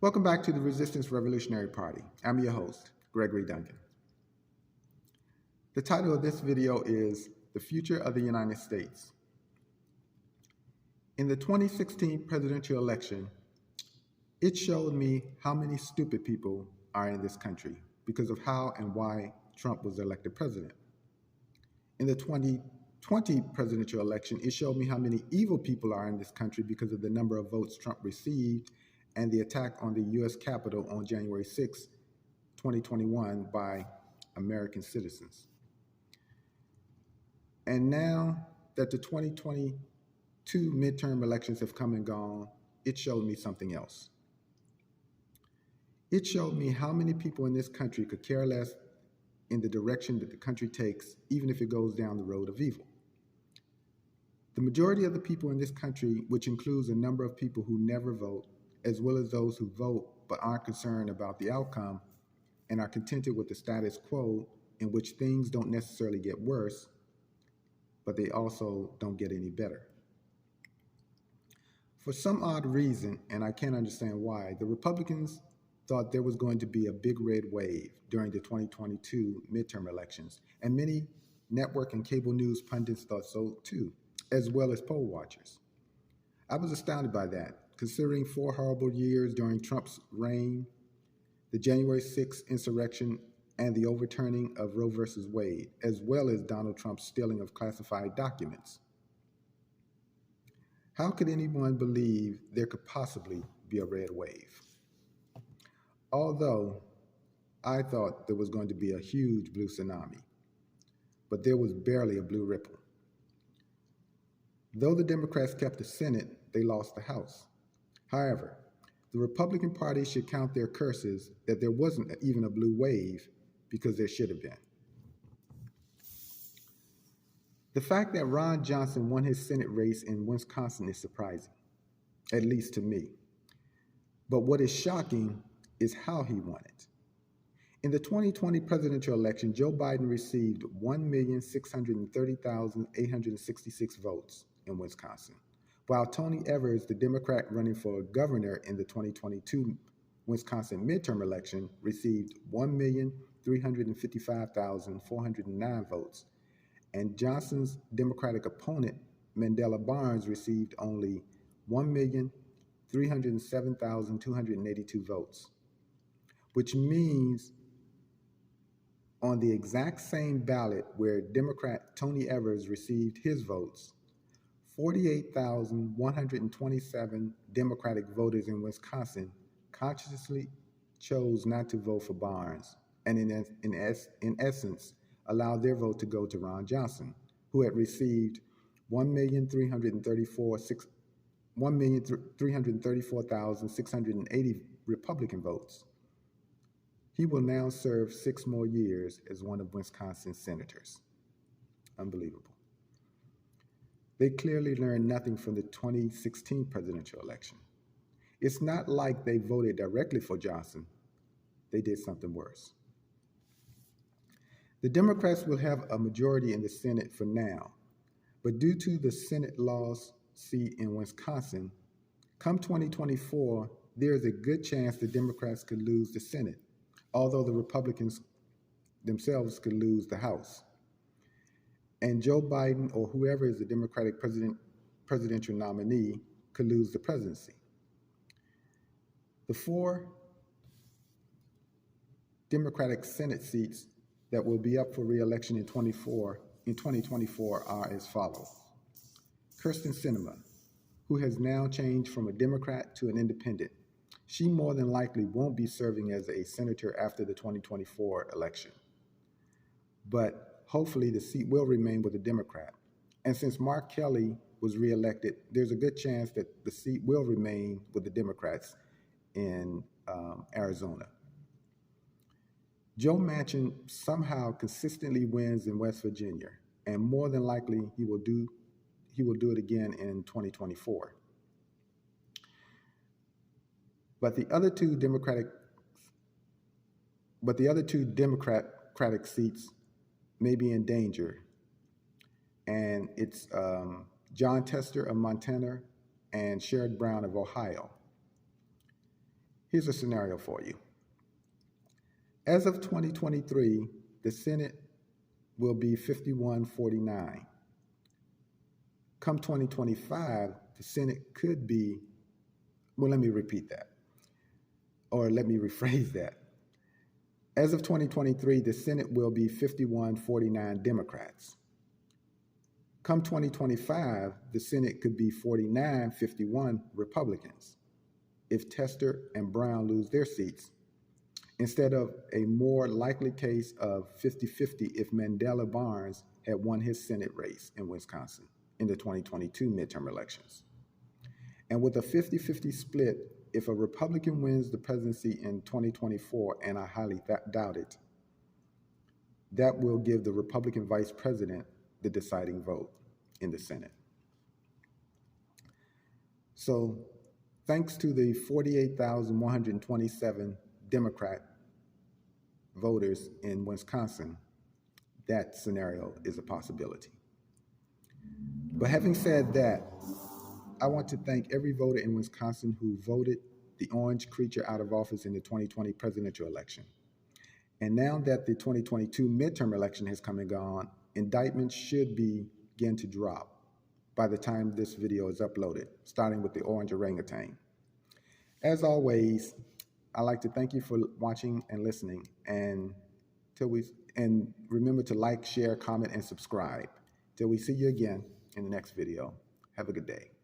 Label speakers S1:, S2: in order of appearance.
S1: Welcome back to the Resistance Revolutionary Party. I'm your host, Gregory Duncan. The title of this video is The Future of the United States. In the 2016 presidential election, it showed me how many stupid people are in this country because of how and why Trump was elected president. In the 2020 presidential election, it showed me how many evil people are in this country because of the number of votes Trump received and the attack on the U.S. Capitol on January 6, 2021 by American citizens. And now that the 2022 midterm elections have come and gone, it showed me something else. It showed me how many people in this country could care less in the direction that the country takes, even if it goes down the road of evil. The majority of the people in this country, which includes a number of people who never vote, as well as those who vote but aren't concerned about the outcome and are contented with the status quo in which things don't necessarily get worse, but they also don't get any better. For some odd reason, and I can't understand why, the Republicans thought there was going to be a big red wave during the 2022 midterm elections, and many network and cable news pundits thought so too, as well as poll watchers. I was astounded by that, considering 4 horrible years during Trump's reign, the January 6th insurrection, and the overturning of Roe versus Wade, as well as Donald Trump's stealing of classified documents. How could anyone believe there could possibly be a red wave? Although I thought there was going to be a huge blue tsunami, but there was barely a blue ripple. Though the Democrats kept the Senate, they lost the House. However, the Republican Party should count their curses that there wasn't even a blue wave, because there should have been. The fact that Ron Johnson won his Senate race in Wisconsin is surprising, at least to me. But what is shocking is how he won it. In the 2020 presidential election, Joe Biden received 1,630,866 votes in Wisconsin, while Tony Evers, the Democrat running for governor in the 2022 Wisconsin midterm election, received 1,355,409 votes, and Johnson's Democratic opponent, Mandela Barnes, received only 1,307,282 votes, which means on the exact same ballot where Democrat Tony Evers received his votes, 48,127 Democratic voters in Wisconsin consciously chose not to vote for Barnes, and in essence, allowed their vote to go to Ron Johnson, who had received 1,334,680 Republican votes. He will now serve 6 more years as one of Wisconsin's senators. Unbelievable. They clearly learned nothing from the 2016 presidential election. It's not like they voted directly for Johnson. They did something worse. The Democrats will have a majority in the Senate for now, but due to the Senate loss seat in Wisconsin, come 2024, there is a good chance the Democrats could lose the Senate, although the Republicans themselves could lose the House. And Joe Biden, or whoever is the Democratic presidential nominee, could lose the presidency. The 4 Democratic Senate seats that will be up for re-election in 2024 are as follows. Kyrsten Sinema, who has now changed from a Democrat to an independent. She more than likely won't be serving as a senator after the 2024 election. But hopefully the seat will remain with a Democrat. And since Mark Kelly was reelected, there's a good chance that the seat will remain with the Democrats in Arizona. Joe Manchin somehow consistently wins in West Virginia, and more than likely he will do it again in 2024. But the other two Democratic seats may be in danger, and it's Jon Tester of Montana and Sherrod Brown of Ohio. Here's a scenario for you. As of 2023, the Senate will be 51-49. Come 2025, the Senate could be, well, let me repeat that, or let me rephrase that. As of 2023, the Senate will be 51-49 Democrats. Come 2025, the Senate could be 49-51 Republicans if Tester and Brown lose their seats, instead of a more likely case of 50-50 if Mandela Barnes had won his Senate race in Wisconsin in the 2022 midterm elections. And with a 50-50 split, if a Republican wins the presidency in 2024, and I highly doubt it, that will give the Republican vice president the deciding vote in the Senate. So thanks to the 48,127 Democrat voters in Wisconsin, that scenario is a possibility. But having said that, I want to thank every voter in Wisconsin who voted the orange creature out of office in the 2020 presidential election. And now that the 2022 midterm election has come and gone, indictments should begin to drop by the time this video is uploaded, starting with the orange orangutan. As always, I'd like to thank you for watching and listening, and remember to like, share, comment, and subscribe. Till we see you again in the next video. Have a good day.